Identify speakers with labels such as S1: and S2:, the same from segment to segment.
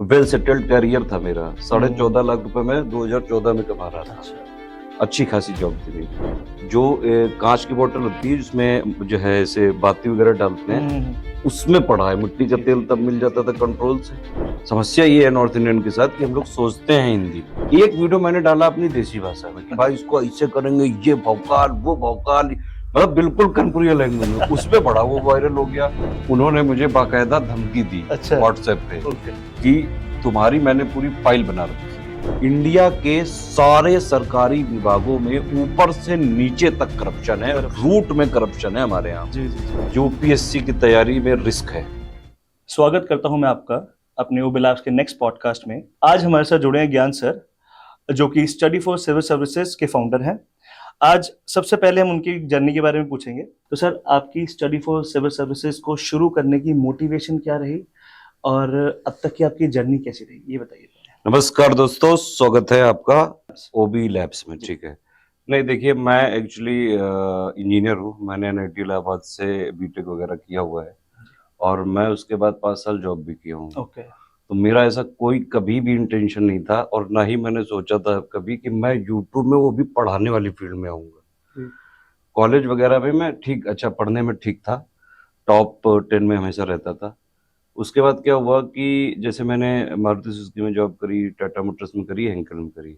S1: Well settled career था मेरा। 14.5 लाख रुपए मैं 2014 में कमा रहा था।
S2: अच्छा।
S1: अच्छी खासी जॉब थी मेरी। जो कांच की बोतल होती है जिसमें जो है ऐसे बाती वगैरह डालते हैं,
S2: हुँ।
S1: उसमें पड़ा है। मिट्टी का
S2: जी,
S1: तेल
S2: जी,
S1: तब
S2: जी,
S1: मिल
S2: जी,
S1: जाता
S2: जी।
S1: था कंट्रोल से। समस्या ये है नॉर्थ इंडियन के साथ कि हम लोग सोचते हैं हिंदी में। एक वीडियो मैंने डाला अपनी देसी भाषा में कि भाई इसको ऐसे करेंगे, ये भौकाल, वो भौकाल, मतलब बिल्कुल कनपुरिया लैंग्वेज में। उसपे पड़ा, वो वायरल हो गया। उन्होंने मुझे बाकायदा धमकी दी
S2: अच्छा,
S1: व्हाट्सएप पे
S2: ओके।
S1: कि तुम्हारी मैंने पूरी फाइल बना रखी है। इंडिया के सारे सरकारी विभागों में ऊपर से नीचे तक करप्शन है,
S2: करप्शन।
S1: रूट में करप्शन है हमारे यहाँ।
S2: जी, जी, जी।
S1: यूपीएससी की तैयारी में रिस्क है।
S2: स्वागत करता हूँ मैं आपका अपने ओबे लैब्स के नेक्स्ट पॉडकास्ट में। आज हमारे साथ जुड़े हैं ज्ञान सर, जो कि स्टडी फॉर सिविल सर्विसेज के फाउंडर हैं। आज सबसे पहले हम उनकी जर्नी के बारे में पूछेंगे। तो सर, आपकी स्टडी फॉर सिविल सर्विसेज को शुरू करने की मोटिवेशन क्या रही और अब तक की आपकी जर्नी कैसी रही, ये बताइए पहले।
S1: नमस्कार दोस्तों, स्वागत है आपका ओबी लैब्स में।
S2: जी।
S1: ठीक है। नहीं देखिए, मैं एक्चुअली इंजीनियर हूँ। मैंने एनआईटी इलाहाबाद से बीटेक वगैरह किया हुआ है और मैं उसके बाद 5 साल जॉब भी किया हूँ।
S2: ओके।
S1: तो मेरा ऐसा कोई कभी भी इंटेंशन नहीं था और ना ही मैंने सोचा था कभी कि मैं यूट्यूब में, वो भी पढ़ाने वाली फील्ड में आऊँगा।
S2: जी।
S1: कॉलेज वगैरह में मैं ठीक, अच्छा पढ़ने में ठीक था, टॉप 10 में हमेशा रहता था। उसके बाद क्या हुआ कि जैसे मैंने मारुति सुजुकी में जॉब करी, टाटा मोटर्स में करी, हेंकल में करी।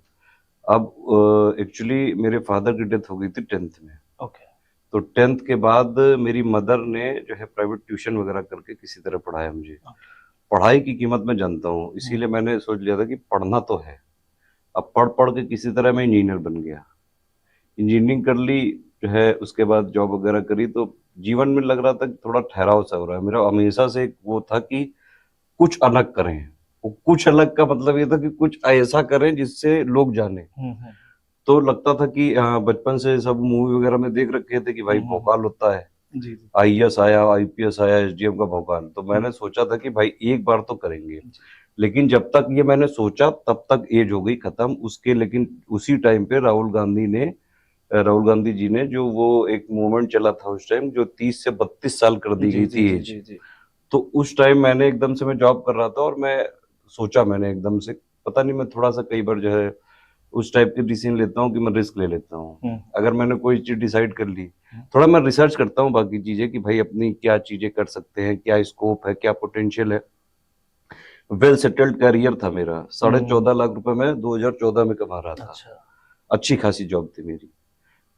S1: अब एक्चुअली मेरे फादर की डेथ हो गई थी 10th में।
S2: ओके।
S1: तो 10th के बाद मेरी मदर ने जो है प्राइवेट ट्यूशन वगैरह करके किसी तरह पढ़ाया मुझे।
S2: ओके।
S1: पढ़ाई की कीमत मैं जानता हूँ,
S2: हुँ।
S1: इसीलिए मैंने सोच लिया था कि पढ़ना तो है। अब पढ़ के किसी तरह मैं इंजीनियर बन गया। इंजीनियरिंग कर ली, जो है उसके बाद जॉब वगैरह करी, तो जीवन में लग रहा था कि थोड़ा ठहराव सा हो रहा है। मेरा हमेशा से एक वो था कि कुछ अलग करें। वो कुछ अलग का मतलब ये था कि कुछ ऐसा करें जिससे लोग जाने।
S2: हुँ, हुँ।
S1: तो लगता था कि बचपन से सब मूवी वगैरह में देख रखे थे कि भाई
S2: हुँ, हुँ, हुँ।
S1: भोकाल होता है,
S2: जी, जी।
S1: आईएएस आया, आईपीएस आया, एसडीएम का भोकाल। तो
S2: हुँ।
S1: मैंने सोचा था कि भाई एक बार तो करेंगे।
S2: जी।
S1: लेकिन जब तक ये मैंने सोचा तब तक एज हो गई खत्म उसके। लेकिन उसी टाइम पे राहुल गांधी जी ने जो वो एक मूवमेंट चला था उस टाइम, जो 30 से 32 साल कर दी
S2: जी,
S1: गई
S2: जी,
S1: थी
S2: जी,
S1: एज।
S2: जी, जी।
S1: तो उस टाइम मैंने एकदम से, मैं जॉब कर रहा था और मैं सोचा, मैंने एकदम से, पता नहीं, मैं थोड़ा सा कई बार जो है उस टाइप के डिसीजन लेता हूँ कि मैं रिस्क ले लेता हूँ।
S2: हुँ।
S1: अगर मैंने कोई चीज डिसाइड कर ली,
S2: हुँ।
S1: थोड़ा मैं रिसर्च करता हूँ बाकी चीजें कि भाई अपनी क्या चीजें कर सकते हैं, क्या स्कोप है, क्या पोटेंशियल है। वेल सेटल्ड करियर था मेरा। साढ़े
S2: हुँ।
S1: 14 लाख रुपए मैं 2014 में कमा रहा था।
S2: अच्छा।
S1: अच्छी खासी जॉब थी मेरी।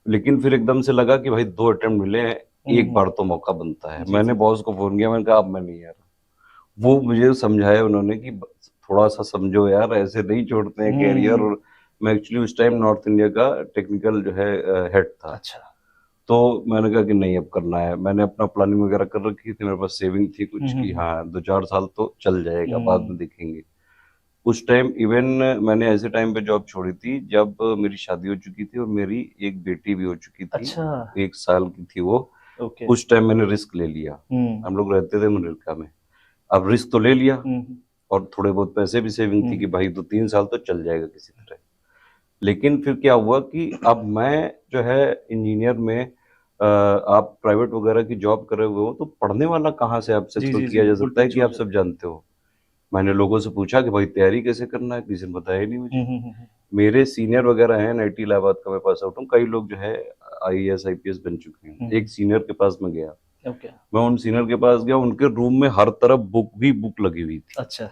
S1: लेकिन फिर एकदम से लगा कि भाई 2 अटेम्प्ट मिले हैं,
S2: हुँ,
S1: एक
S2: हुँ।
S1: बार तो मौका बनता है।
S2: जी,
S1: मैंने
S2: जी, जी।
S1: बॉस को फोन किया, मैंने कहा अब मैं नहीं आ रहा। वो मुझे समझाया उन्होंने कि थोड़ा सा समझो यार, ऐसे नहीं छोड़ते हैं कैरियर।
S2: हुँ।
S1: और मैं एक्चुअली उस टाइम नॉर्थ इंडिया का टेक्निकल जो है हेड था।
S2: अच्छा।
S1: तो मैंने कहा कि नहीं, अब करना है। मैंने अपना प्लानिंग वगैरह कर रखी थी, मेरे पास सेविंग थी
S2: हुँ,
S1: कुछ
S2: हुँ,
S1: कि
S2: हुँ।
S1: हाँ 2-4 साल तो चल जाएगा, बाद में
S2: हुँ।
S1: देखेंगे। उस टाइम इवन मैंने ऐसे टाइम पे जॉब छोड़ी थी जब मेरी शादी हो चुकी थी और मेरी एक बेटी भी हो चुकी थी।
S2: अच्छा।
S1: 1 साल की थी वो।
S2: ओके।
S1: उस टाइम मैंने रिस्क ले लिया।
S2: हुँ।
S1: हम लोग रहते थे मनरिल्का में। अब रिस्क तो ले लिया
S2: हुँ, हुँ।
S1: और थोड़े बहुत पैसे भी सेविंग थी
S2: हुँ।
S1: कि भाई 2-3 साल तो चल जाएगा किसी तरह। लेकिन फिर क्या हुआ कि अब मैं जो है इंजीनियर में, आप प्राइवेट वगैरह की जॉब कर रहे हुए हो तो पढ़ने वाला कहाँ से आपसे
S2: जी,
S1: एक्सपेक्ट
S2: जी, जी,
S1: किया जा
S2: बिल्कुल
S1: सकता है
S2: पीछे
S1: कि
S2: हो
S1: आप सब
S2: जाते हैं।
S1: जानते हो। मैंने लोगों से पूछा कि भाई तैयारी कैसे करना है, किसी ने बताया ही नहीं मुझे।
S2: हुँ, हुँ, हुँ, हुँ।
S1: मेरे सीनियर वगैरह हैं, एनआईटी इलाहाबाद का मैं पास आउट हूँ, कई लोग जो है आईएएस आईपीएस बन चुके हैं।
S2: हुँ,
S1: एक
S2: हुँ।
S1: सीनियर के पास मैं गया।
S2: ओके।
S1: मैं उन सीनियर के पास गया, उनके रूम में हर तरफ बुक ही बुक लगी हुई थी।
S2: अच्छा।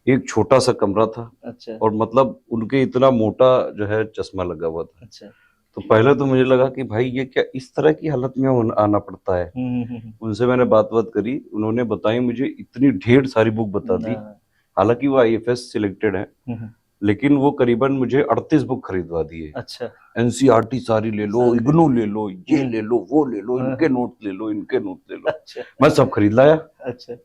S1: एक छोटा सा कमरा था
S2: अच्छा।
S1: और मतलब उनके इतना मोटा जो है चश्मा लगा हुआ था।
S2: अच्छा।
S1: तो पहले तो मुझे लगा कि भाई ये क्या इस तरह की हालत में आना पड़ता है।
S2: हुँ, हुँ, हुँ, हुँ।
S1: उनसे मैंने बात करी, उन्होंने बताई मुझे, इतनी ढेर सारी बुक बता दी।
S2: ना।
S1: हालांकि वो आईएफएस सिलेक्टेड है,
S2: हुँ, हुँ।
S1: लेकिन वो करीबन मुझे 38 बुक खरीदवा दिए।
S2: अच्छा।
S1: एनसीईआरटी सारी ले लो,
S2: सारी ले
S1: इग्नू
S2: ली।
S1: ले लो, ये
S2: हुँ।
S1: ले लो, वो ले लो,
S2: हाँ,
S1: इनके
S2: हाँ।
S1: नोट ले लो, इनके नोट ले लो।
S2: अच्छा।
S1: मैं सब खरीद लाया।
S2: अच्छा।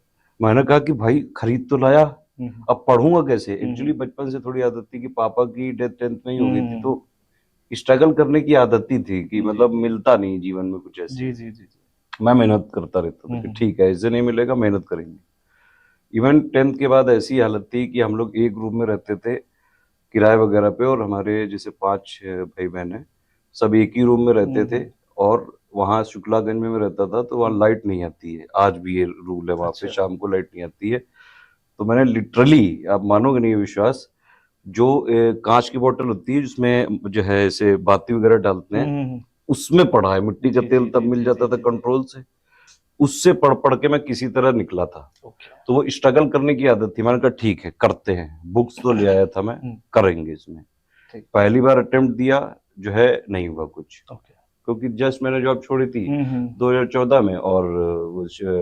S1: मैंने कहा कि भाई खरीद तो लाया,
S2: हुँ, हुँ।
S1: अब पढ़ूंगा कैसे।
S2: हुँ,
S1: एक्चुअली
S2: हुँ।
S1: बचपन से थोड़ी आदत थी कि पापा की डेथ 10th में ही हो गई थी,
S2: हुँ।
S1: तो स्ट्रगल करने की आदत ही थी कि
S2: जी,
S1: मतलब
S2: जी।
S1: मिलता नहीं जीवन में कुछ ऐसे।
S2: जी, जी, जी, जी।
S1: मैं मेहनत करता रहता था
S2: हुँ,
S1: कि
S2: हुँ, हुँ।
S1: ठीक है, ऐसे नहीं मिलेगा, मेहनत करेंगे। इवन 10th के बाद ऐसी हालत थी कि हम लोग एक रूम में रहते थे किराए वगैरह पे, और हमारे जैसे 5 भाई बहन हैं, सब एक ही रूम में रहते
S2: हुँ,
S1: थे।
S2: हुँ।
S1: और वहाँ शुक्लागंज में मैं रहता था, तो वहाँ
S2: हुँ।
S1: लाइट नहीं आती है। आज भी ये रूल है, वहाँ पे
S2: अच्छा।
S1: शाम को लाइट नहीं आती है। तो मैंने लिटरली, आप मानोगे नहीं ये विश्वास, जो कांच की बोतल होती है जिसमें जो है ऐसे बाती वगैरह डालते हैं,
S2: हम्म,
S1: उसमें पढ़ा है। मिट्टी का
S2: जी
S1: तेल
S2: जी
S1: तब
S2: जी
S1: मिल
S2: जी
S1: जाता
S2: जी
S1: था
S2: जी जी।
S1: कंट्रोल से, उससे पढ़ पढ़ के मैं किसी तरह निकला था।
S2: ओके।
S1: तो वो स्ट्रगल करने की आदत थी। मैंने कहा ठीक है करते हैं, बुक्स तो ले आया था मैं, करेंगे इसमें।
S2: ठीक।
S1: पहली बार अटेम्प्ट दिया, जो है नहीं हुआ कुछ,
S2: ओके।
S1: क्योंकि जस्ट मैंने जॉब छोड़ी थी
S2: हम्म,
S1: 2014 में, और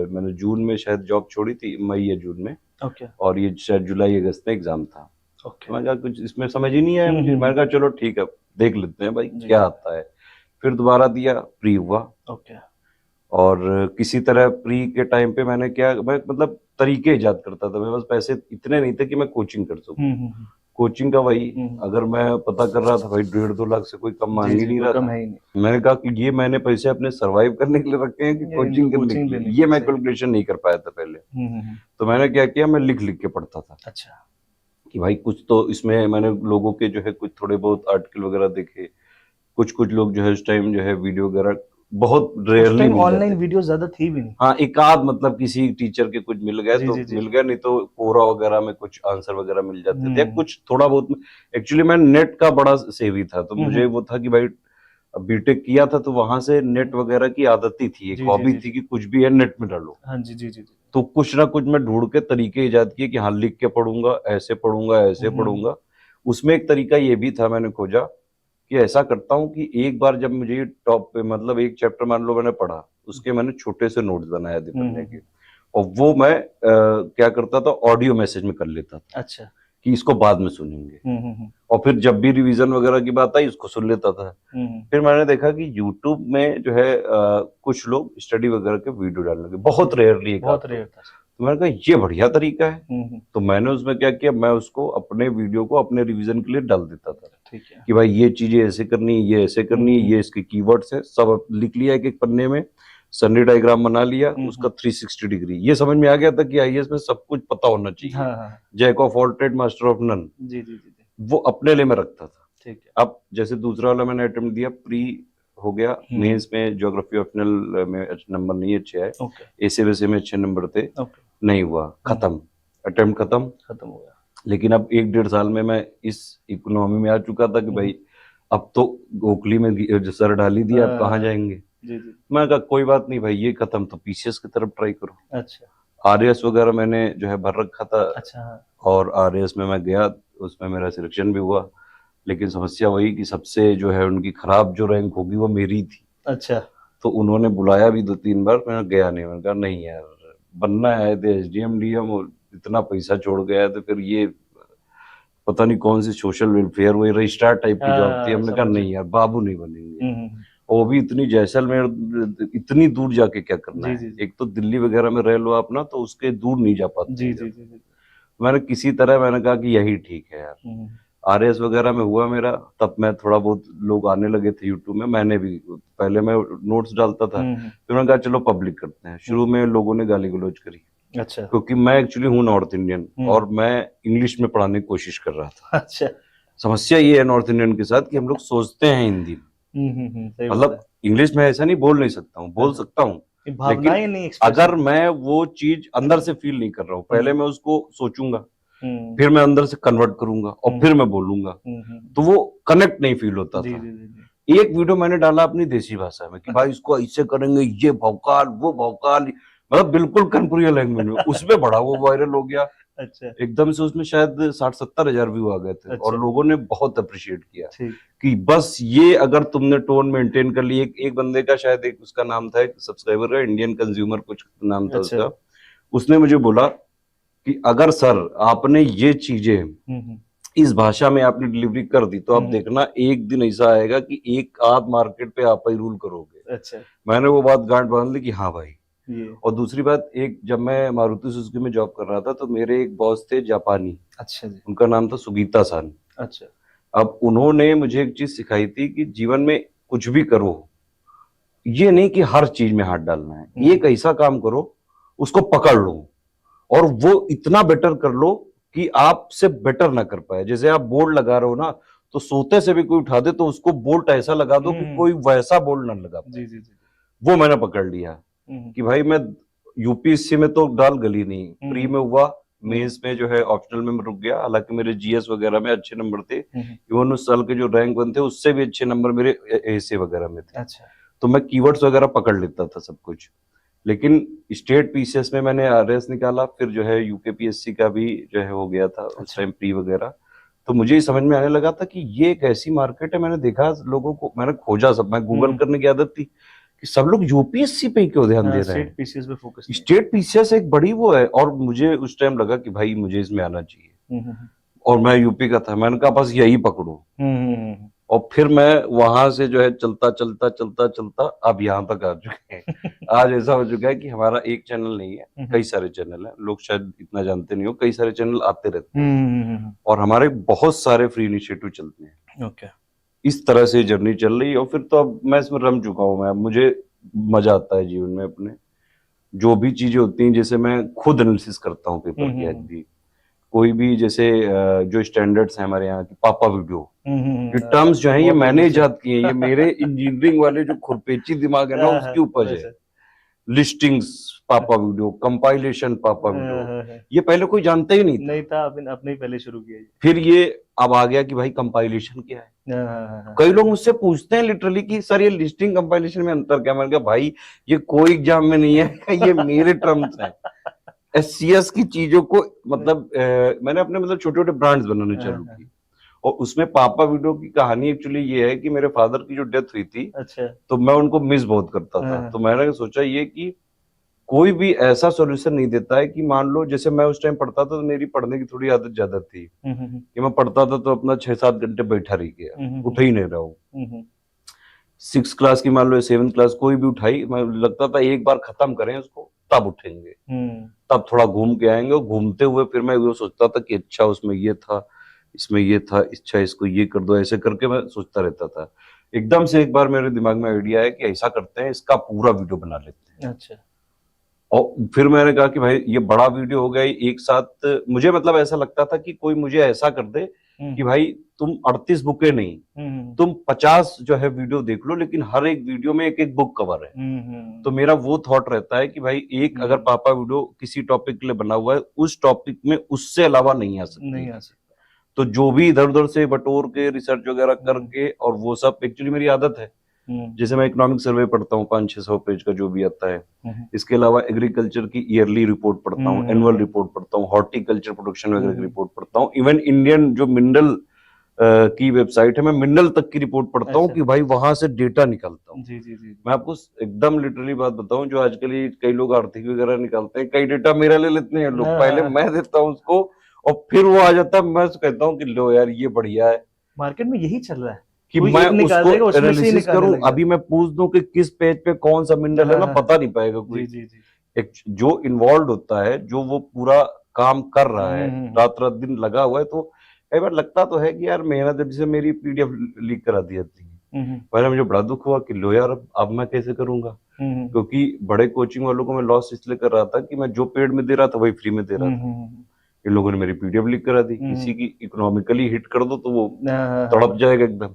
S1: मैंने जून में शायद जॉब छोड़ी थी, मई या जून में,
S2: ओके।
S1: और ये शायद जुलाई अगस्त में एग्जाम था।
S2: ओके।
S1: तो मैंने कहा कुछ इसमें समझ ही नहीं आया मुझे।
S2: हम्म,
S1: मैंने कहा चलो ठीक है, देख लेते हैं भाई
S2: जी
S1: क्या
S2: जी।
S1: आता है। फिर दोबारा दिया, प्री हुआ,
S2: ओके।
S1: और किसी तरह प्री के टाइम पे मैंने क्या, मैं मतलब तरीके इजाद करता था। मेरे पास पैसे इतने नहीं थे कि मैं कोचिंग कर सकूं। कोचिंग का वही, अगर मैं पता कर रहा था भाई 1.5-2 लाख से कोई कम मांग
S2: जी
S1: ही
S2: जी,
S1: नहीं
S2: कोई
S1: रहा
S2: कम
S1: था।
S2: है ही नहीं।
S1: मैंने कहा कि ये मैंने पैसे अपने सरवाइव करने के लिए रखे हैं कि
S2: ये
S1: कोचिंग करने
S2: कोचिंग
S1: के
S2: लेने
S1: लिए,
S2: के
S1: ये
S2: लिए,
S1: मैं
S2: सही।
S1: कैलकुलेशन नहीं कर पाया था पहले।
S2: हम्म।
S1: तो मैंने क्या किया, मैं लिख लिख के पढ़ता था
S2: अच्छा।
S1: कि भाई कुछ तो इसमें, मैंने लोगों के जो है कुछ थोड़े बहुत आर्टिकल वगैरह देखे, कुछ कुछ लोग जो है उस टाइम जो है वीडियो वगैरह बहुत
S2: उस
S1: रेयरली
S2: टाइम
S1: मिल जाते
S2: ऑनलाइन
S1: थे।
S2: वीडियो ज्यादा थी भी नहीं।
S1: हाँ, एक आध मतलब किसी टीचर के कुछ मिल गए
S2: जी
S1: तो
S2: जी जी
S1: मिल
S2: जी।
S1: गया, नहीं तो कोरा वगैरह में कुछ आंसर वगैरह मिल जाते थे, या
S2: हम्म
S1: कुछ थोड़ा बहुत। एक्चुअली मैं नेट का बड़ा सेवी था, तो मुझे
S2: हम्म,
S1: वो था कि भाई बीटेक किया था तो वहां से नेट वगैरह की आदत ही थी, एक
S2: जी जी
S1: हॉबी
S2: जी
S1: थी
S2: जी।
S1: कि कुछ भी है नेट में डालो।
S2: हाँ जी जी जी जी।
S1: तो कुछ ना कुछ मैं ढूंढ के तरीके इजाद किए कि हाँ लिख के पढ़ूंगा, ऐसे पढ़ूंगा, ऐसे पढ़ूंगा। उसमें एक तरीका ये भी था, मैंने खोजा कि ऐसा करता हूँ कि एक बार जब मुझे टॉप पे, मतलब एक चैप्टर मान लो मैंने पढ़ा, उसके मैंने छोटे से नोट्स बनाए थे पढ़ने के, और वो मैं क्या करता था, ऑडियो मैसेज में कर लेता था
S2: अच्छा।
S1: कि इसको बाद में सुनेंगे,
S2: हम्म।
S1: और फिर जब भी रिवीजन वगैरह की बात आई उसको सुन लेता था। फिर मैंने देखा कि यूट्यूब में जो है कुछ लोग स्टडी वगैरह के वीडियो डालने लगे, बहुत रेयरली एक आध
S2: बहुत
S1: लोग।
S2: रेयर था।
S1: तो मैंने कहा ये बढ़िया तरीका है।
S2: हम्म,
S1: तो मैंने उसमें क्या किया, मैं उसको अपने वीडियो को अपने रिवीजन के लिए डाल देता था
S2: ठीक है।
S1: कि भाई ये चीजें ऐसे करनी है, ये ऐसे करनी है, ये इसके कीवर्ड्स हैं, सब लिख लिया एक एक पन्ने में, सन्नी डायग्राम बना लिया, उसका 360 डिग्री। ये समझ में आ गया था कि आईएएस में सब कुछ पता होना चाहिए,
S2: हाँ हाँ।
S1: Jack of all trade master of none,
S2: जी जी जी जी।
S1: वो अपने लिए मैं रखता था।
S2: ठीक है।
S1: अब जैसे दूसरा वाला मैंने अटेम्प्ट दिया, प्री हो गया, मेंस में ज्योग्राफी ऑप्शनल में नंबर नहीं अच्छे आए,
S2: ओके।
S1: ऐसे वैसे में अच्छे नंबर थे,
S2: ओके।
S1: नहीं हुआ, खत्म, अटेम्प्ट खत्म।
S2: खत्म हो गया।
S1: लेकिन अब 1-1.5 साल में मैं इस इकोनॉमी में आ चुका था कि भाई अब तो गोखली में जो सर डाल ही दिया, अब कहाँ जाएंगे।
S2: जी जी।
S1: मैं कहा कोई बात नहीं भाई, ये खत्म तो पीसीएस की तरफ ट्राई करो।
S2: अच्छा।
S1: आरएएस वगैरह मैंने जो है भर रखा था,
S2: अच्छा हाँ।
S1: और आरएएस में मैं गया, उसमें मेरा सिलेक्शन भी हुआ। लेकिन समस्या वही कि सबसे जो है उनकी खराब जो रैंक होगी वो मेरी थी।
S2: अच्छा।
S1: तो उन्होंने बुलाया भी 2-3 बार, मैं गया नहीं। मैंने कहा नहीं यार, बनना है तो एसडीएम डीएम, और इतना पैसा छोड़ गया तो फिर ये पता नहीं कौन सी सोशल वेलफेयर, वही रजिस्ट्रार टाइप की जॉब थी। हमने कहा
S2: समझ
S1: नहीं यार, बाबू नहीं बनेंगे।
S2: हम्म।
S1: और वो भी इतनी जैसलमेर, इतनी दूर जाके क्या करना
S2: जी
S1: है।
S2: जी जी
S1: एक तो दिल्ली वगैरह में रह लो आप ना, तो उसके दूर नहीं जा पाते
S2: जी
S1: हैं
S2: जी
S1: जब।
S2: जी जी।
S1: मैंने किसी तरह मैंने कहा कि यही ठीक है यार।
S2: हम्म,
S1: आरएस वगैरह में हुआ मेरा, तब मैं थोड़ा बहुत लोग आने लगे थे यूट्यूब में, मैंने भी पहले मैं नोट्स डालता था, फिर मैंने कहा चलो पब्लिक करते हैं। शुरू में लोगों ने गाली गलौज करी,
S2: अच्छा।
S1: क्योंकि मैं एक्चुअली हूँ नॉर्थ इंडियन, और मैं इंग्लिश में पढ़ाने की कोशिश कर रहा था।
S2: अच्छा।
S1: समस्या ये है नॉर्थ इंडियन के साथ कि हम लोग सोचते हैं हिंदी में,
S2: सही बात
S1: मतलब इंग्लिश में ऐसा नहीं बोल नहीं सकता हूँ, बोल सकता हूँ,
S2: है।
S1: लेकिन
S2: भावनाएं नहीं एक्सप्रेस
S1: अगर मैं वो चीज अंदर से फील नहीं कर रहा हूँ, पहले मैं उसको सोचूंगा, फिर मैं अंदर से कन्वर्ट करूंगा, और फिर मैं बोलूंगा, तो वो कनेक्ट नहीं फील होता
S2: जी
S1: था।
S2: जी जी जी।
S1: एक वीडियो मैंने डाला अपनी देसी भाषा में कि भाई इसको ऐसे करेंगे, ये भौकाल वो भौकाल, मतलब बिल्कुल कनपुरिया लैंग्वेज में, उसमें बड़ा वो वायरल हो गया
S2: अच्छा।
S1: एकदम से। उसमें शायद 60-70 हजार व्यू आ गए थे, और
S2: अच्छा।
S1: लोगों ने बहुत अप्रिशिएट किया
S2: ठीक।
S1: कि बस ये अगर तुमने टोन मेंटेन कर ली। एक बंदे का शायद, एक उसका नाम था, एक सब्सक्राइबर का, इंडियन कंज्यूमर कुछ नाम था
S2: अच्छा।
S1: उसका, उसने मुझे बोला कि अगर सर आपने ये चीजें इस भाषा में आपने डिलीवरी कर दी, तो आप देखना एक दिन ऐसा आएगा कि एक आध मार्केट पे आप ही रूल करोगे।
S2: अच्छा।
S1: मैंने वो बात गांठ बांध ली कि हाँ भाई।
S2: ये।
S1: और दूसरी बात, एक जब मैं मारुति सुजुकी में जॉब कर रहा था, तो मेरे एक बॉस थे जापानी,
S2: अच्छा जी।
S1: उनका नाम था सुगीता सान।
S2: अच्छा।
S1: अब उन्होंने मुझे एक चीज सिखाई थी कि जीवन में कुछ भी करो, ये नहीं कि हर चीज में हाथ डालना है। एक ऐसा काम करो, उसको पकड़ लो, और वो इतना बेटर कर लो कि आपसे बेटर ना कर पाए। जैसे आप बोर्ड लगा रहे हो ना, तो सोते से भी कोई उठा दे तो उसको बोल्ट ऐसा लगा दो कि कोई वैसा बोल्ट ना लगा पाए।
S2: जी जी जी।
S1: वो मैंने पकड़ लिया कि भाई मैं यूपीएससी में तो डाल गली नहीं, प्री में हुआ, मेंस में जो है ऑप्शनल में मैं रुक गया, हालांकि मेरे जीएस वगैरह में अच्छे नंबर थे,
S2: हम्म,
S1: इवन उस साल के जो रैंक वन थे उससे भी अच्छे नंबर मेरे एसे वगैरह में थे।
S2: अच्छा।
S1: तो मैं कीवर्ड्स वगैरह पकड़ लेता था सब कुछ। लेकिन स्टेट पीसीएस में मैंने आरएस निकाला, फिर जो है यूकेपीएससी का भी जो है हो गया था उस
S2: अच्छा।
S1: टाइम प्री वगैरह। तो मुझे ये समझ में आने लगा था कि ये एक ऐसी मार्केट है, मैंने देखा लोगों को, मैंने खोजा, सब मैं गूगल
S2: हम्म।
S1: करने की आदत थी कि सब लोग यूपीएससी पे ही क्यों ध्यान दे रहे
S2: स्टेट
S1: हैं।
S2: पीसीएस पे फोकस नहीं।
S1: स्टेट पीसीएस एक बड़ी वो है, और मुझे उस टाइम लगा कि भाई मुझे इसमें आना चाहिए,
S2: हम्म,
S1: और मैं यूपी का था, मैंने कहा बस यही पकड़ू।
S2: हम्म।
S1: और फिर मैं वहां से जो है चलता चलता चलता चलता अब यहाँ तक आ चुके हैं। आज ऐसा हो चुका है कि हमारा एक चैनल नहीं है, कई सारे चैनल हैं, लोग शायद इतना जानते नहीं हो, कई सारे चैनल आते रहते हैं, और हमारे बहुत सारे फ्री इनिशिएटिव चलते हैं।
S2: ओके।
S1: इस तरह से जर्नी चल रही है, और फिर तो अब मैं इसमें रम चुका हूँ। मैं, मुझे मजा आता है जीवन में अपने, जो भी चीजें होती हैं, जैसे मैं खुद एनालिसिस करता हूँ पेपर की। आज भी कोई भी जैसे जो स्टैंडर्ड्स हैं हमारे यहाँ की, पापा वीडियो, ये टर्म्स जो हैं ये मैंने इजाद किए हैं, ये मेरे इंजीनियरिंग वाले जो खुरपेची दिमाग है ना उसकी उपज है। लिस्टिंग्स पापा वीडियो, कंपाइलेशन पापा वीडियो, ये पहले कोई जानता ही नहीं था।
S2: नहीं था, आपने ही पहले शुरू किया।
S1: फिर ये अब आ गया कि भाई कंपाइलेशन क्या है। कई लोग मुझसे पूछते हैं लिटरली कि सर ये लिस्टिंग कंपाइलेशन में अंतर क्या है। मैंने कहा भाई ये कोई एग्जाम में नहीं है, ये मेरे टर्म्स हैं। एससीएस की चीजों को मतलब मैंने अपने मतलब छोटे छोटे ब्रांड्स बनाने चालू की, और उसमें पापा वीडियो की कहानी एक्चुअली ये है कि मेरे फादर की जो डेथ हुई थी,
S2: अच्छा।
S1: तो मैं उनको मिस बहुत करता था। तो मैंने सोचा ये कि कोई भी ऐसा सॉल्यूशन नहीं देता है कि मान लो जैसे मैं उस टाइम पढ़ता था, तो मेरी पढ़ने की थोड़ी आदत ज्यादा थी कि मैं पढ़ता था तो अपना 6-7 घंटे बैठा रह गया, उठ ही नहीं रहा हूँ। 6 क्लास की मान लो, 7 क्लास कोई भी उठाई, मैं लगता था एक बार खत्म करें उसको तब उठेंगे, तब थोड़ा घूम के आएंगे। और घूमते हुए फिर मैं वो सोचता था कि अच्छा उसमें ये था, इसमें ये था, अच्छा इसको ये कर दो, ऐसे करके मैं सोचता रहता था। एकदम से एक बार मेरे दिमाग में आइडिया है कि ऐसा करते हैं, इसका पूरा वीडियो बना लेते हैं।
S2: अच्छा।
S1: और फिर मैंने कहा कि भाई ये बड़ा वीडियो हो गया एक साथ, मुझे मतलब ऐसा लगता था कि कोई मुझे ऐसा कर दे कि भाई तुम 38 बुकें नहीं, तुम 50 जो है वीडियो देख लो, लेकिन हर एक वीडियो में एक एक बुक कवर है। तो मेरा वो थॉट रहता है कि भाई एक अगर पापा वीडियो किसी टॉपिक के लिए बना हुआ है, उस टॉपिक में उससे अलावा नहीं आ सकती। तो जो भी इधर उधर से बटोर के रिसर्च वगैरह करके, और वो सब एक्चुअली मेरी आदत है। जैसे मैं इकोनॉमिक सर्वे पढ़ता हूँ 500-600 पेज का जो भी आता है, इसके अलावा एग्रीकल्चर की ईयरली रिपोर्ट पढ़ता हूँ, एनुअल रिपोर्ट पढ़ता हूँ, हॉर्टिकल्चर प्रोडक्शन वगैरह की रिपोर्ट पढ़ता हूँ, इवन इंडियन जो मिनरल की वेबसाइट है, मैं मिनरल तक की रिपोर्ट पढ़ता हूँ कि भाई वहां से डेटा निकालता हूँ। मैं आपको एकदम लिटरली बात बताऊं, जो आजकल कई लोग आर्थिक वगैरह निकालते हैं, कई डेटा मेरा ले लेते हैं लोग, पहले मैं देता हूँ उसको, और फिर वो आ जाता है, मैं कहता हूँ कि लो यार ये बढ़िया है।
S2: मार्केट में यही चल रहा है
S1: कि मैं उसको एनालिसिस करूं, अभी मैं पूछ दूं कि किस पेज पे कौन सा मिनरल है ना, पता नहीं पाएगा कोई। एक जो इन्वॉल्व होता है, जो वो पूरा काम कर रहा है, रात रात दिन लगा हुआ है, तो कई बार लगता तो है कि यार मेहनत, जैसे मेरी पीडीएफ लीक करा दी जाती है, पहले मुझे बड़ा दुख हुआ कि लो यार अब मैं कैसे करूंगा, क्योंकि बड़े कोचिंग वालों को मैं लॉस इसलिए कर रहा था कि मैं जो पेड में दे रहा था वही फ्री में दे रहा था। इन लोगों ने मेरी पीडीएफ लीक करा दी, किसी की इकोनॉमिकली हिट कर दो तो वो तड़प जाएगा एकदम।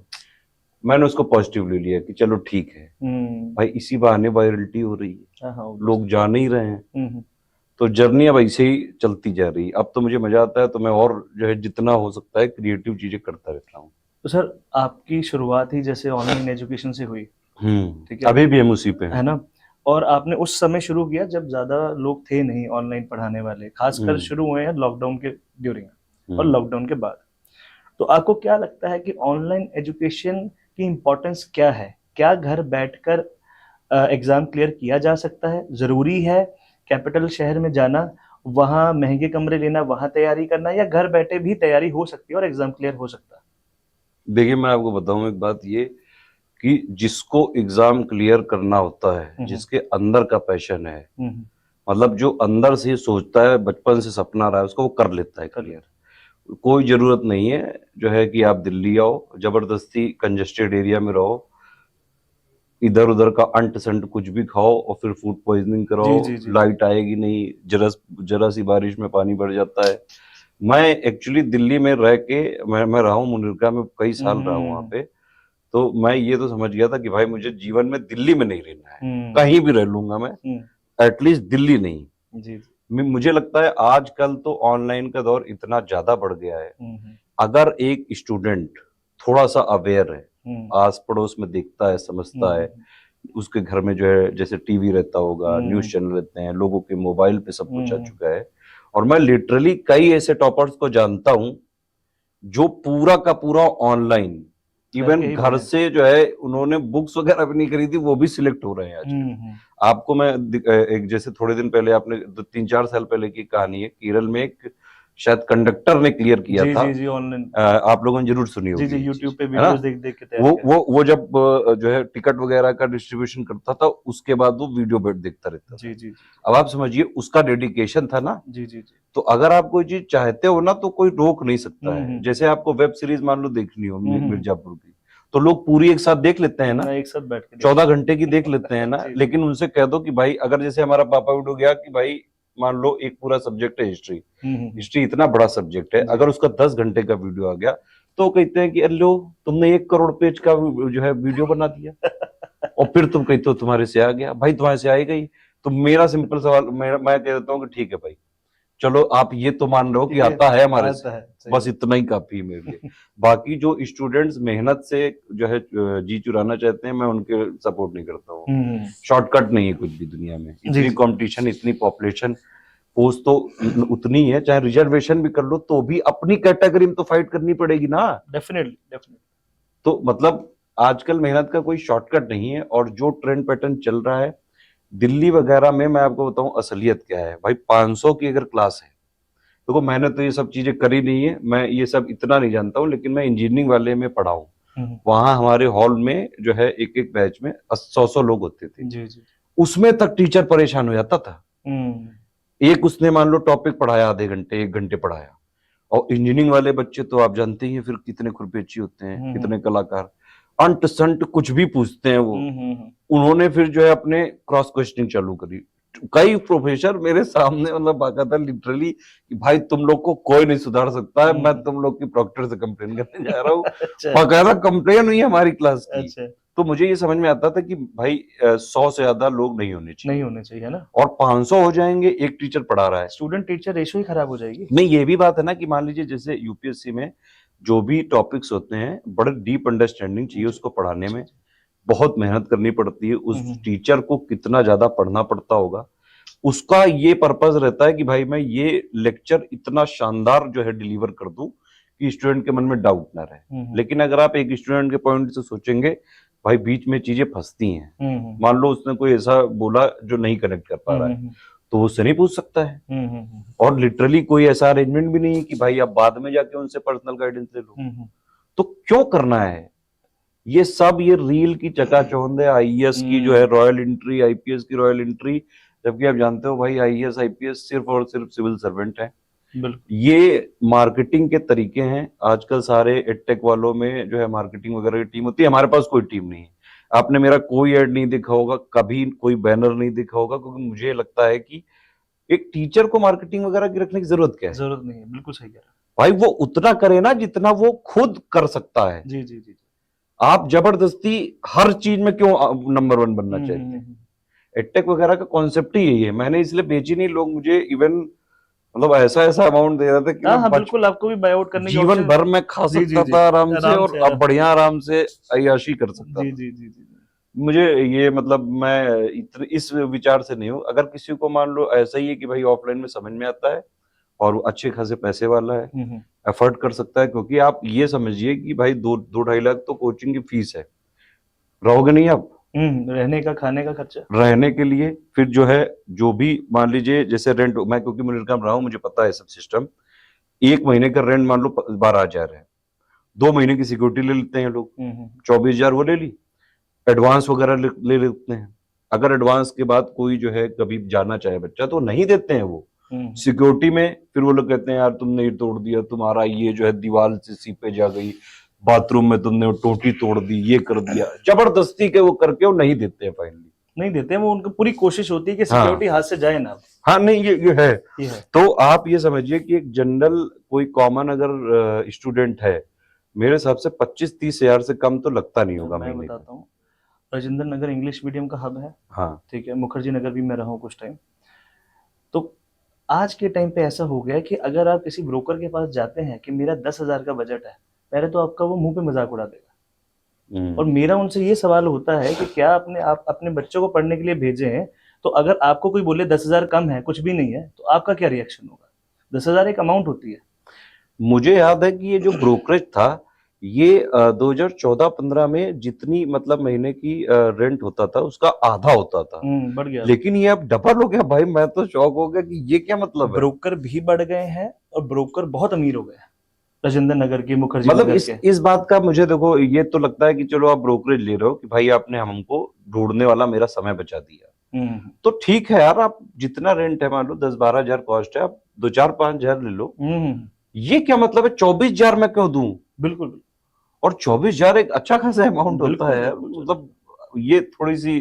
S1: मैंने उसको पॉजिटिव ले लिया कि चलो ठीक है भाई, इसी बहाने वायरलिटी हो रही है, लोग जान ही रहे हैं। तो जर्नी अब ऐसे ही चलती जा रही है। अब तो मुझे मजा आता है, तो मैं और जो है जितना हो सकता है क्रिएटिव चीजें करता रहता हूँ।
S2: तो सर आपकी शुरुआत ही जैसे ऑनलाइन एजुकेशन से हुई, ठीक है,
S1: अभी भी हम उसी पे
S2: है ना, और आपने उस समय शुरू किया जब ज्यादा लोग थे नहीं ऑनलाइन पढ़ाने वाले, खासकर शुरू हुए हैं लॉकडाउन के ड्यूरिंग और लॉकडाउन के बाद। तो आपको क्या लगता है कि ऑनलाइन एजुकेशन की इम्पोर्टेंस क्या है? क्या घर बैठकर एग्जाम क्लियर किया जा सकता है? जरूरी है कैपिटल शहर में जाना, वहां महंगे कमरे लेना, वहां तैयारी करना, या घर बैठे भी तैयारी हो सकती है और एग्जाम क्लियर हो सकता है?
S1: देखिए मैं आपको बताऊं एक बात, ये कि जिसको एग्जाम क्लियर करना होता है, जिसके अंदर का पैशन है, मतलब जो अंदर से सोचता है, बचपन से सपना रहा है उसको, वो कर लेता है क्लियर। कोई जरूरत नहीं है जो है कि आप दिल्ली आओ, जबरदस्ती कंजेस्टेड एरिया में रहो, इधर उधर का अंट संट कुछ भी खाओ और फिर फूड पॉइजनिंग कराओ। लाइट आएगी नहीं, जरा सी बारिश में पानी बढ़ जाता है। मैं एक्चुअली दिल्ली में रह के, मैं रहा हूँ मुनिरका में, कई साल रहा हूँ वहां पे। तो मैं ये तो समझ गया था कि भाई मुझे जीवन में दिल्ली में नहीं रहना है, कहीं भी रह लूंगा मैं, एटलीस्ट दिल्ली नहीं। मुझे लगता है आजकल तो ऑनलाइन का दौर इतना ज्यादा बढ़ गया है, अगर एक स्टूडेंट थोड़ा सा अवेयर है, आस पड़ोस में देखता है, समझता है, उसके घर में जो है जैसे टीवी रहता होगा, न्यूज चैनल रहते हैं, लोगों के मोबाइल पे सब कुछ आ चुका है। और मैं लिटरली कई ऐसे टॉपर्स को जानता हूं जो पूरा का पूरा ऑनलाइन, इवन घर से जो है उन्होंने बुक्स वगैरह भी नहीं खरीदी, वो भी सिलेक्ट हो रहे हैं आज। आपको मैं एक जैसे थोड़े दिन पहले, आपने 3-4 साल पहले की कहानी है, केरल में एक शायद कंडक्टर ने क्लियर किया था,
S2: जी ऑनलाइन,
S1: आप लोगों ने जरूर सुनी होगी,
S2: जी यूट्यूब पे वीडियोस देख के तैयार
S1: वो जब जो है टिकट वगैरह का डिस्ट्रीब्यूशन करता था, उसके बाद वो वीडियो देखता रहता था।
S2: जी।
S1: अब आप समझिए उसका डेडिकेशन था ना।
S2: जी।
S1: तो अगर आप कोई चीज चाहते हो ना तो कोई रोक नहीं सकता है। जैसे आपको वेब सीरीज मान लो देखनी हो मिर्जापुर की, तो लोग पूरी एक साथ देख लेते हैं ना, एक साथ बैठ के 14 घंटे की देख लेते हैं ना। लेकिन उनसे कह दो कि भाई, अगर जैसे हमारा पापा वीडियो गया कि भाई मान लो एक पूरा सब्जेक्ट है हिस्ट्री, हिस्ट्री इतना बड़ा सब्जेक्ट है, अगर उसका 10 घंटे का वीडियो आ गया तो कहते हैं कि अल्लो तुमने 1 करोड़ पेज का जो है वीडियो बना दिया और फिर तुम कहते हो तुम्हारे से आ गया। भाई तुम्हारे से आएगा ही। तो मेरा सिंपल सवाल, मैं कह देता हूँ कि ठीक है भाई, चलो आप ये तो मान लो कि आता है हमारे से, बस इतना ही काफी है मेरे लिए। बाकी जो स्टूडेंट्स मेहनत से जो है जी चुराना चाहते हैं, मैं उनके सपोर्ट नहीं करता हूँ। शॉर्टकट नहीं है कुछ भी दुनिया में। इतनी कंपटीशन, इतनी पॉपुलेशन, पोस्ट तो उतनी है, चाहे रिजर्वेशन भी कर लो तो भी अपनी कैटेगरी में तो फाइट करनी पड़ेगी ना।
S2: डेफिनेटली।
S1: तो मतलब आजकल मेहनत का कोई शॉर्टकट नहीं है। और जो ट्रेंड पैटर्न चल रहा है दिल्ली वगैरह में, मैं आपको बताऊं असलियत क्या है भाई। 500 की अगर क्लास है, देखो मैंने तो ये सब चीजें करी नहीं है, मैं ये सब इतना नहीं जानता हूँ, लेकिन मैं इंजीनियरिंग वाले में पढ़ा हूँ। वहां हमारे हॉल में जो है एक बैच में 100 लोग होते थे। जी। उसमें तक टीचर परेशान हो जाता था। एक उसने मान लो टॉपिक पढ़ाया, आधे घंटे 1 घंटे पढ़ाया, और इंजीनियरिंग वाले बच्चे तो आप जानते ही हैं फिर कितने खुरपेची होते हैं, कितने कलाकार, अंट संट कुछ भी पूछते हैं वो। उन्होंने फिर जो है अपने क्रॉस क्वेश्चनिंग चालू करी। कई प्रोफेसर मेरे सामने मतलब बाकायदा लिटरली कि भाई तुम लोग को कोई नहीं सुधार सकता है, मैं तुम लोग की प्रॉक्टर से कंप्लेन करने जा रहा हूँ। बाकायदा कंप्लेन हुई हमारी क्लास की। तो मुझे ये समझ में आता था कि भाई 100 से ज्यादा लोग नहीं होने चाहिए ना। और 500 हो जाएंगे, एक टीचर पढ़ा रहा है, स्टूडेंट टीचर रेशो ही खराब हो जाएगी। नहीं, ये भी बात है ना कि मान लीजिए जैसे यूपीएससी में जो भी टॉपिक्स होते हैं, बड़े डीप अंडरस्टैंडिंग चाहिए उसको पढ़ाने में, बहुत मेहनत करनी पड़ती है। उस टीचर को कितना ज्यादा पढ़ना पड़ता होगा, उसका ये पर्पस रहता है कि भाई मैं ये लेक्चर इतना शानदार जो है डिलीवर कर दूं कि स्टूडेंट के मन में डाउट ना रहे। लेकिन अगर आप एक स्टूडेंट के पॉइंट से सोचेंगे, भाई बीच में चीजें फंसती हैं। मान लो उसने कोई ऐसा बोला जो नहीं कनेक्ट कर पा रहा है, तो वो उससे नहीं पूछ सकता है। और लिटरली कोई ऐसा अरेंजमेंट भी नहीं है कि भाई आप बाद में जाके उनसे पर्सनल गाइडेंस ले लो। तो क्यों करना है ये सब? ये रील की चकाचौंध है, आईएएस की जो है रॉयल एंट्री, आईपीएस की रॉयल एंट्री, जबकि आप जानते हो भाई आईएएस आईपीएस सिर्फ और सिर्फ सिविल सर्वेंट है। ये मार्केटिंग के तरीके हैं। आजकल सारे एडटेक वालों में जो है मार्केटिंग वगैरह की टीम होती है, हमारे पास कोई टीम नहीं है। आपने मेरा कोई ऐड नहीं देखा होगा, कभी कोई बैनर नहीं देखा होगा, क्योंकि मुझे लगता है कि एक टीचर को मार्केटिंग वगैरह की रखने की जरूरत क्या है? जरूरत नहीं है, बिल्कुल सही कह रहा है भाई। वो उतना करे ना जितना वो खुद कर सकता है। जी। आप जबरदस्ती हर चीज में क्यों नंबर 1 बनना चाहते हैं? एडटेक वगैरह का कॉन्सेप्ट ही यही है। मैंने इसलिए बेची नहीं, लोग मुझे इवन मतलब ऐसा अमाउंट दे रहा था कि बिल्कुल आपको भी बाय आउट करने की जीवन भर में खा सकता था आराम से, और अब बढ़िया आराम से अय्याशी कर सकता था। जी। मुझे ये मतलब मैं इस विचार से नहीं हूँ। अगर किसी को मान लो ऐसा ही है कि भाई ऑफलाइन में समझ में आता है और अच्छे खासे पैसे वाला है, एफर्ट कर सकता है, क्योंकि आप ये समझिए कि भाई 2-2.5 लाख तो कोचिंग की फीस है। रहोगे नहीं आप, रहने का, खाने का खर्चा, रहने के लिए फिर जो है जो भी मान लीजिए जैसे रेंट, मैं क्योंकि मिडिल रहा हूँ, मुझे पता है सब सिस्टम। 1 महीने का रेंट मान लो 12,000 है, 2 महीने की सिक्योरिटी ले लेते हैं लोग, 24,000 वो ले ली, एडवांस वगैरह ले लेते हैं। अगर एडवांस के बाद कोई जो है कभी जाना चाहे बच्चा तो नहीं देते हैं वो सिक्योरिटी में। फिर वो लोग कहते हैं यार तुमने ये तोड़ दिया, तुम्हारा ये जो है दीवार से सीपेज आ गई, बाथरूम में तुमने वो टोटी तोड़ दी, ये कर दिया, जबरदस्ती के वो करके वो नहीं देते हैं। फाइनली नहीं देते हैं वो, उनकी पूरी कोशिश होती है कि सिक्योरिटी हाथ से जाए ना। हाँ नहीं, ये है। तो आप ये समझिए कि एक जनरल कोई कॉमन अगर स्टूडेंट है, मेरे हिसाब से 25-30 हजार से कम तो लगता नहीं होगा। मैं बताता हूँ, राजेंद्र नगर इंग्लिश मीडियम का हब है। हाँ ठीक है, मुखर्जी नगर भी मैं रहा हूँ कुछ टाइम। तो
S2: आज के टाइम पे ऐसा हो गया है कि अगर आप किसी ब्रोकर के पास जाते हैं कि मेरा 10,000 का बजट है, पहले तो आपका वो मुंह पे मजाक उड़ा देगा। और मेरा उनसे ये सवाल होता है कि क्या आप अपने बच्चों को पढ़ने के लिए भेजे हैं, तो अगर आपको कोई बोले 10,000 कम है, कुछ भी नहीं है, तो आपका क्या रिएक्शन होगा? 10,000 एक अमाउंट होती है।
S1: मुझे याद है कि ये जो ब्रोकरेज था, ये 2014-15 में जितनी मतलब महीने की रेंट होता था उसका आधा होता था,
S2: बढ़ गया।
S1: लेकिन ये अब डबल हो गया भाई। मैं तो शॉक हो गया कि ये क्या मतलब है।
S2: ब्रोकर भी बढ़ गए हैं और ब्रोकर बहुत अमीर हो गए हैं, राजेंद्र नगर के, मुखर्जी
S1: मतलब
S2: नगर के।
S1: इस बात का मुझे देखो, ये तो लगता है कि चलो आप ब्रोकरेज ले रहे हो कि भाई आपने हमको ढूंढने वाला मेरा समय बचा दिया, तो ठीक है यार, आप जितना रेंट है मान लो 10-12 हजार कॉस्ट है, आप 2-4-5 हजार ले लो। ये क्या मतलब है 24 हजार मैं क्यों दूं?
S2: बिल्कुल।
S1: और 24 हजार एक अच्छा खासा अमाउंट होता है यार। मतलब ये थोड़ी सी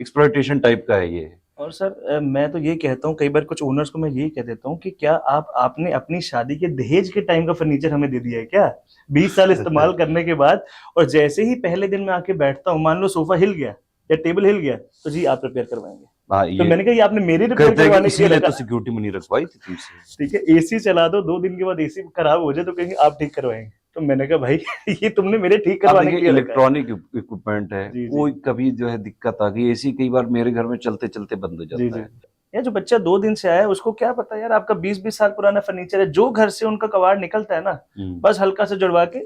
S1: एक्सप्लॉयटेशन टाइप का है ये।
S2: और सर मैं तो ये कहता हूँ, कई बार कुछ ओनर्स को मैं यही कह देता हूँ कि क्या आपने अपनी शादी के दहेज के टाइम का फर्नीचर हमें दे दिया है क्या, 20 साल इस्तेमाल करने के बाद? और जैसे ही पहले दिन में आके बैठता हूँ, मान लो सोफा हिल गया या टेबल हिल गया, तो जी आप रिपेयर करवाएंगे। तो मैंने कहा ये आपने मेरी रिपेयर करवाने के लिए
S1: तो सिक्योरिटी मनी रखवाई थी तुमसे।
S2: ठीक है, एसी चला दो, 2 दिन के बाद एसी खराब हो जाए तो कहेंगे आप ठीक करवाएंगे। तो मैंने कहा भाई ये तुमने मेरे ठीक करवाने के लिए
S1: इलेक्ट्रॉनिक इक्विपमेंट है, कोई कभी जो है दिक्कत आ गई, एसी कई बार मेरे घर में चलते चलते बंद हो जाता है।
S2: यार जो बच्चा 2 दिन से आया है उसको क्या पता यार, आपका 20-20 साल पुराना फर्नीचर है, जो घर से उनका कबाड़ निकलता है ना, बस हल्का से जुड़वा के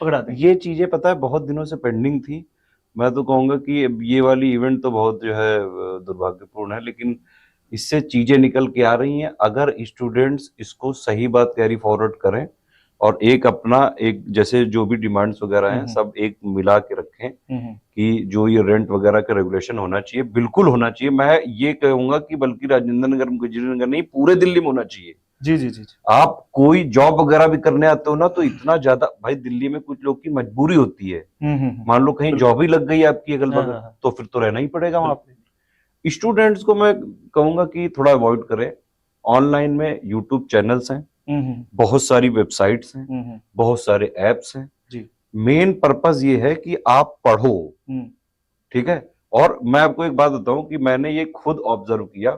S2: पकड़ा दें।
S1: ये चीजें पता है बहुत दिनों से पेंडिंग थी। मैं तो कहूंगा कि ये वाली इवेंट तो बहुत जो है दुर्भाग्यपूर्ण है, लेकिन इससे चीजें निकल के आ रही हैं। अगर स्टूडेंट्स इसको सही बात कैरी फॉरवर्ड करें और एक अपना एक जैसे जो भी डिमांड्स वगैरह हैं सब एक मिला के रखें कि जो ये रेंट वगैरह का रेगुलेशन होना चाहिए, बिल्कुल होना चाहिए। मैं ये कहूंगा कि बल्कि राजेंद्र नगर, मुखर्जी नगर नहीं, पूरे दिल्ली में होना चाहिए।
S2: जी।
S1: आप कोई जॉब वगैरह भी करने आते हो ना, तो इतना ज्यादा भाई दिल्ली में कुछ लोग की मजबूरी होती है, मान लो कहीं जॉब ही लग गई आपकी अगल बगल, तो फिर तो रहना ही पड़ेगा वहां पे। स्टूडेंट्स को मैं कहूंगा कि थोड़ा अवॉइड करें। ऑनलाइन में यूट्यूब चैनल्स हैं, बहुत सारी वेबसाइट्स हैं, बहुत सारे एप्स हैं। मेन पर्पस ये है कि आप पढ़ो, ठीक है। और मैं आपको एक बात बताऊं कि मैंने ये खुद ऑब्जर्व किया।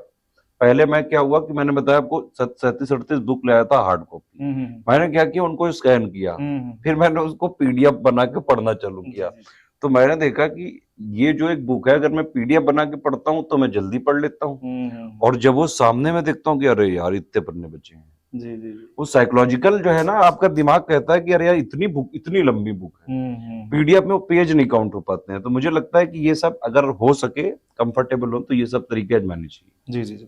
S1: पहले मैं क्या हुआ कि मैंने बताया आपको 37-38 बुक लाया था हार्ड कॉपी। मैंने क्या किया, उनको स्कैन किया, फिर मैंने उसको पीडीएफ बना के पढ़ना चालू किया। तो मैंने देखा कि ये जो एक बुक है, अगर मैं पीडीएफ बना के पढ़ता हूँ तो मैं जल्दी पढ़ लेता हूँ, और जब वो सामने में देखता हूँ कि अरे यार इतने पन्ने बचे हैं,
S2: जी।
S1: वो साइकोलॉजिकल जो है ना, आपका दिमाग कहता है कि अरे यार इतनी बुक, इतनी लंबी बुक है, पीडीएफ में वो पेज नहीं काउंट हो पाते हैं। तो मुझे लगता है कि ये सब अगर हो सके कंफर्टेबल हो तो ये सब तरीके आजमाने चाहिए।
S2: जी।